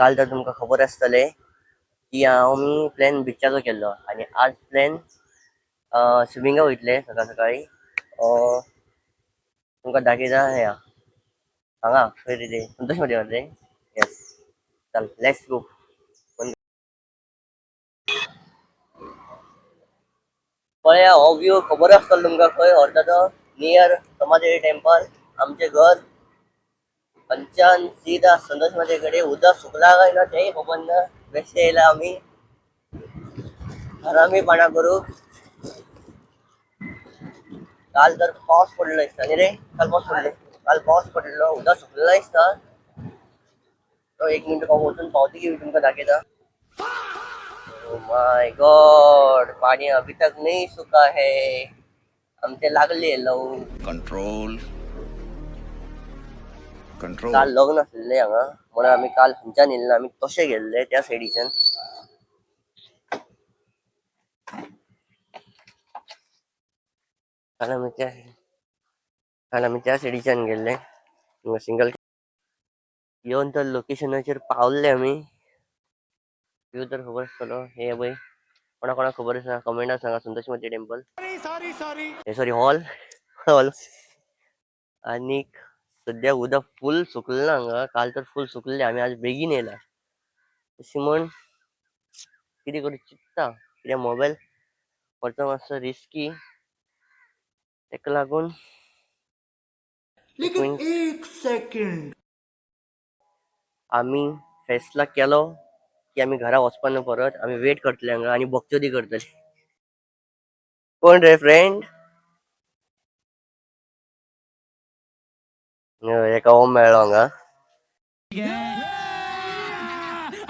काल तर तुमका खबर आसतले की आम्ही प्लॅन बिचाचो केलो आणि आज प्लॅन स्विमिंगा वयतले सकाळ सकाळी तुमका दाखयता हे हांगा खंय रे ते संतोष मध्ये रे. येस, चल लेट्स गो. पळया हो व्यू खबर आसतलो तुमका खंय व्हरता तो नियर समाधी टेम्पल. आमचे घर पंचान सीधा संतोष मध्ये कडे उदक सुकला काय ना तेही खबर ना. बेश्टे येयला आम्ही हरामीपणा करू. काल तर पाऊस पडलो दिसता न्ही रे. काल पाऊस पडलो उदक सुकलेला दिसता. तो 1 मिनिट वचून पावती की तुमका दाखयता. ओ माय गॉड, पानी अभी तक नहीं सुका है. आमचे लागले लव. कंट्रोल काल कंट्रोल लग्न आसलेले हांगा म्हणून आम्ही काल हांच्यान येयले आम्ही तशे गेल्ले त्या सायडीच्यान. काल आम्ही त्या सायडीच्यान गेल्ले सिंगल येऊन तर लोकेशनाचेर पावल्ले आम्ही. व्यू तर खबर आसतलो. हे पळय कोणा कोणाक खबर आसा कमेंटात सांगा. संतोष मध्ये टेम्पल हे सॉरी हॉल हॉल. आणि सध्या उदक फुल सुकलेला हांगा. काल तर फुल सुकलेले आम्ही आज बेगीन येयला. तशी म्हण कितें करूं चिंतता कित्याक मोबायल व्हरचो मातसो रिस्की. तेका लागून एक मिनिट एक सेकंड आम्ही फैसला केलो की आम्ही घरा वचपा ना परत. आम्ही वेट करतले हांगा आणि बगचोदी करतले. कोण रे फ्रेंड? एका ओम मेळ्ळो हांगा.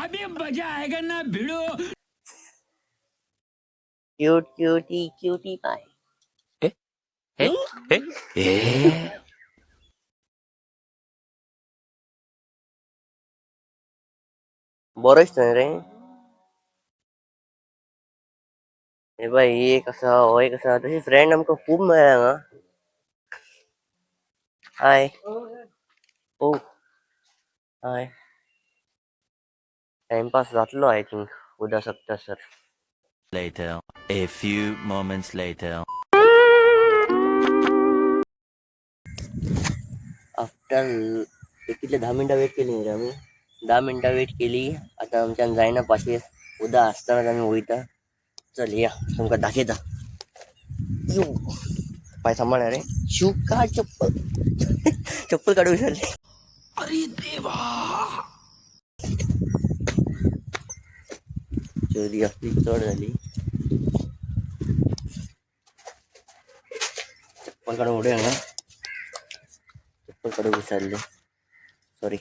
अभी मजा आएगा ना भिड़ो. क्यूट क्यूटी क्यूटी पाय. बरो दिसता रे. हे बाय ही एक आसा हो एक आसा. तशी फ्रेंड आमकां खूब मेळ्ळा हांगा. हाय. ओ हाय. टाइमपास जातलो आय थिंक उदक सकता sir. Later, a few moments later. After कितले 10 मिनिटं वेट केली रे आम्ही. 10 मिनिटं वेट केली. आता आमच्यान जायना पाशेर. उदक आसतनाच आम्ही वयता. चल या तुमका दाखयता. यू पाय सांभाळ रे. शू काढ चप्पल. चप्पल काढू विसरले. अरे देवा. चोरी आपली चढ झाली. चप्पल काढून उडे ना. चप्पल काढू विसरले. सॉरी.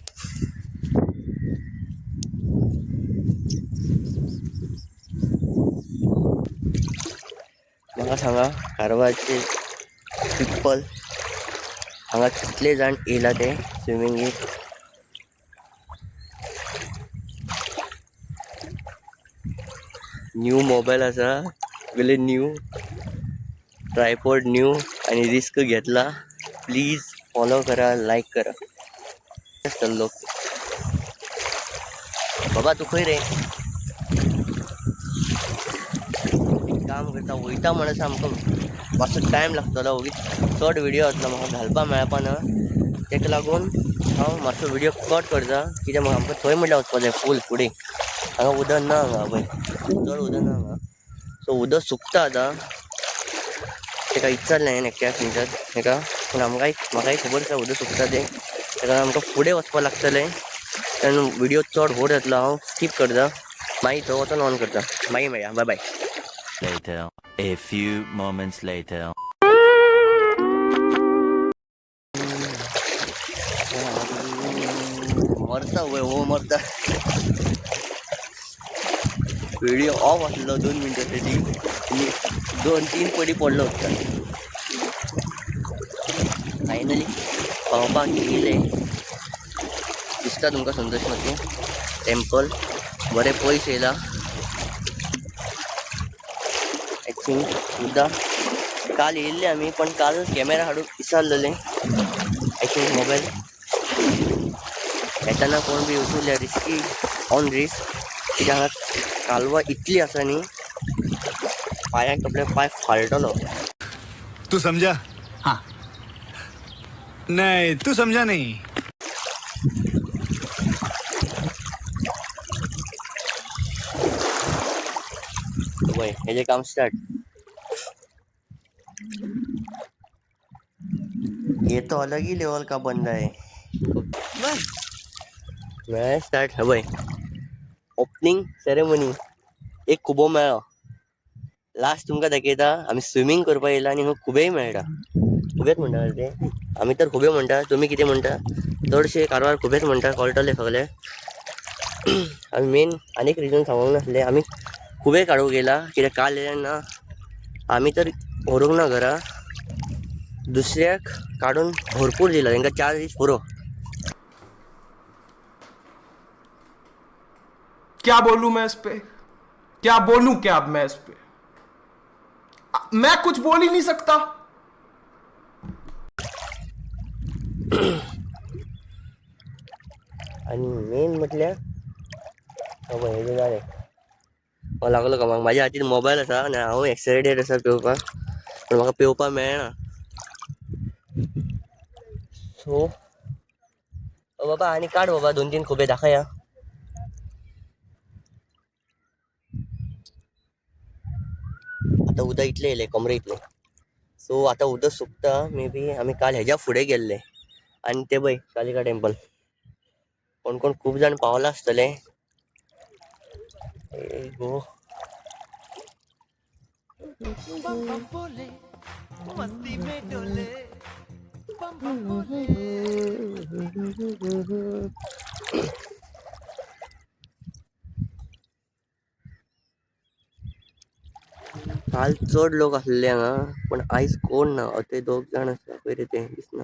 म्हाका सांगा कारवारचे पिप्पल हांगा कितले जाण येयला ते स्विमिंगेक. न्यू मोबाईल आसा सगळे न्यू. ट्रायपॉड न्यू आणि रिस्क घेतला. प्लीज फॉलो करा लाईक करा. चल्लो बाबा तू खंय रे. एक काम करता वयता म्हणसा आमकां मातसो टायम लागतलो. चड व्हिडिओ आसलो म्हाका घालपा मेळपा ना. तेका लागून हांव मातसो व्हिडिओ कट करता कित्याक आमकां थंय म्हणल्यार वचपा जाय फूल फुडें. हांगा उदक ना हांगा पळय चड उदक ना हांगा. सो उदक सुकता आतां. तेका विचारलें हांवें एकट्याक थंयसर तेका पूण म्हाकाय खबर आसा उदक सुकता तें. तेका आमकां फुडें वचपा लागतलें. तेन्ना व्हिडिओ चड व्हड जातलो. हांव स्कीप करता. मागीर थंय वचोन ऑन करता. मागीर मेळया. Bye bye. Later, a few moments later. मरता वय हो मरता. व्हिडिओ ऑफ आसलो 2 मिनिटांसाठी आणि 2-3 पडी पडलो होता. फायनली पावपाक येयले. दिसता तुमकां संतोष मध्ये टेम्पल बरें पयस येयला. आय थिंक उदक काल येयल्ले आमी पण काल कॅमेरा हाडूंक विसरलेले. आय थिंक मोबायल येताना कोण बी वचूंक रिस्की ऑन रिस्क कित्याक हांगा कालवा इतली आसा न्ही पांयांक आपले पांय फाळटलो. तू समझा? हाँ. नहीं, तू समझा नहीं. वय हेजे काम स्टार्ट. ये तो अलग ही लेवल का बंदा है. मैं स्टार्ट हवय ओपनिंग सेरेमनी एक खुबो मेळ्ळो. लास्ट तुमकां दाखयता आमी स्विमींग करपाक येयला आनी हांगा खुबेय मेळटा. खुबेच म्हणटा ते आमी तर खुबे म्हणटा, तुमी कितें म्हणटा? चडशे कारवार खुबेच म्हणटा, कळटले सगळे. आमी मेन आनीक रिजन सांगूंक नासले, आमी खुबे काडूंक गेला कित्याक काल येयले ना आमी तर व्हरूंक ना घरा. दुसऱ्याक काडून भरपूर दिला तांकां 4 दीस पुरो. क्या बोलूं मैं इस पे, क्या बोलूं क्या अब मैं इस पे, मैं कुछ बोल ही नहीं सकता. आणि मेन म्हटल्यार हे जालें लागलो का म्हाका म्हाज्या हातीन मोबायल आसा आनी हांव एक्सायटेड आसा पेंवपाक पूण म्हाका पेंवपाक मेळना. सो बाबा आनी काड बाबा 2-3 खुबे दाखया. आतां उदक इतलें येयलें कमरे इतलें. सो आतां उदक सुकता मे बी आमी काल हेज्या फुडें गेल्ले आनी ते पळय कालिका टेंपल. कोण कोण खूब जाण पावला आसतले. गो काल चड लोक आसले हांगा पण आयज कोण ना. ते 2 जाण आसा पळय ते दिसना.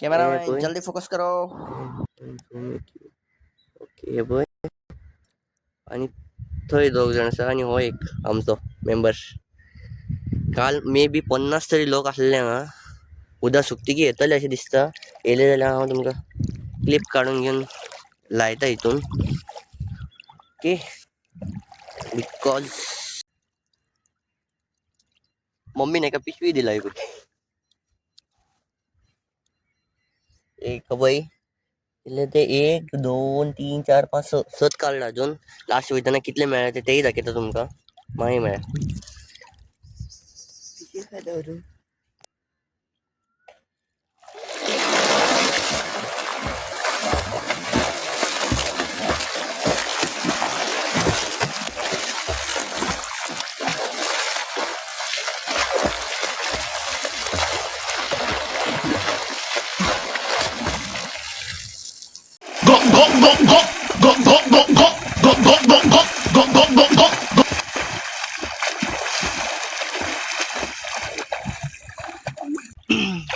कैमरामैन जल्दी फोकस करो. ओके हे पळय आनी थंय 2 जाण आसा आनी हो एक आमचो मेंबर. काल मे बी 50 तरी लोक आसले हांगा. उदक सुकतकी येतले अशें दिसता. येयले जाल्यार हांव तुमकां क्लिप काडून घेवन लायता हितून. ओके बिकॉज मम्मीन एका पिशवी दिला एक पळय इतले ते 1 2 3 4 5 6 काडला अजून. लास्ट वयताना कितले मेळ्ळे तेय दाखयता तुमकां. मागीर मेळ्ळा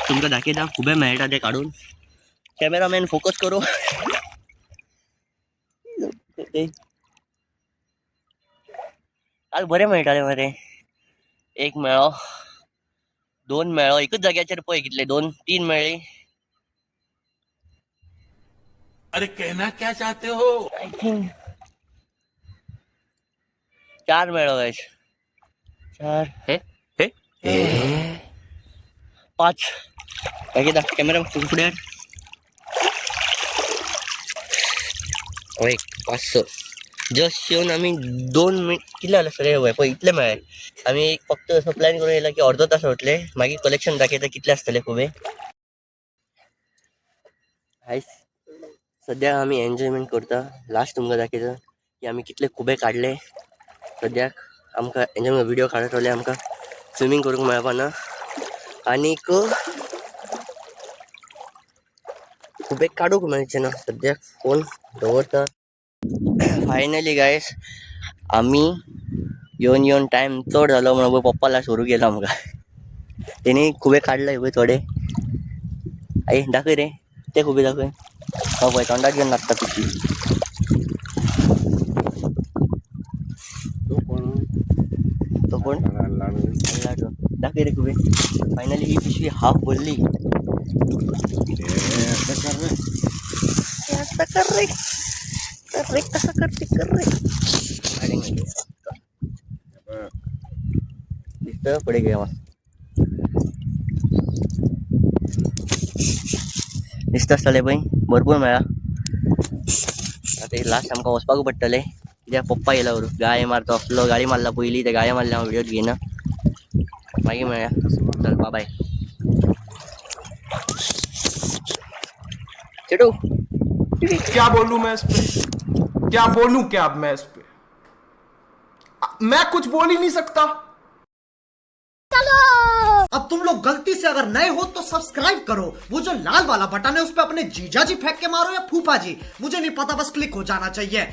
तुमकां दाखयता खुबे मेळटा ते काडून. कॅमेरामॅन फोकस करो. काल बरे मेळटाले मरे. 1 मेळ्ळो 2 मेळ्ळो एकच जाग्याचेर पळय कितले 2-3 मेळ्ळी. अरे कहना क्या चाहते हो? आय थिंक 4 मेळ्ळो गायस. 4 हे 5 दाखयता कॅमेरा फुडें हाड. हय 5-6 जस्ट येवन आमी 2 मिनट कितले जाले सगळे हय पळय इतले मेळ्ळे. आमी फक्त असो प्लॅन करून येयला की अर्दो तास वतले मागीर कलेक्शन दाखयता कितले आसतले खुबे. आयज सद्याक आमी एन्जॉयमेंट करता. लास्ट तुमकां दाखयता की आमी कितले खुबे काडले. सद्याक आमकां एन्जॉयमेंट व्हिडिओ काडत रावले आमकां स्विमींग करूंक मेळपाना. आनीक खुबे काडूंक मेळचे ना सद्याक फोन दवरता. फायनली गायस आमी येवन येवन टायम चड जालो म्हणून पप्पा लास्ट व्हरूंक गेलो आमकां. तेणी खुबे काडले पळय थोडे. आई दाखय रे ते खुबे दाखय. हो पळय तोंडाक घेवन नाचता पिशवी. तो कोण लाडू दाखय रे खुबे. फायनली ही पिशवी हाफ भरली. आता कर रे कर रे कसं करते कर रे दिसतं पुढे घ्या मस्त दिसत असतले पळय भरपूर मेळा आता लास्ट आमकां वचपाक पडटलें कित्याक पप्पा येयला व्हरून गाय मारतो असलो गाडी मारला पयलीं त्या गाय मारल्या हांव व्हिडिओ घेयना मागीर मेळया चल बाय चेटू क्या बोलूं मैं इस पे क्या बोलूं क्या अब मैं इस पे मैं कुछ बोल ही नहीं सकता अब तुम लोग गलती से अगर नए हो तो सब्सक्राइब करो वो जो लाल वाला बटन है उस पर अपने जीजा जी फेंक के मारो या फूफा जी मुझे नहीं पता बस क्लिक हो जाना चाहिए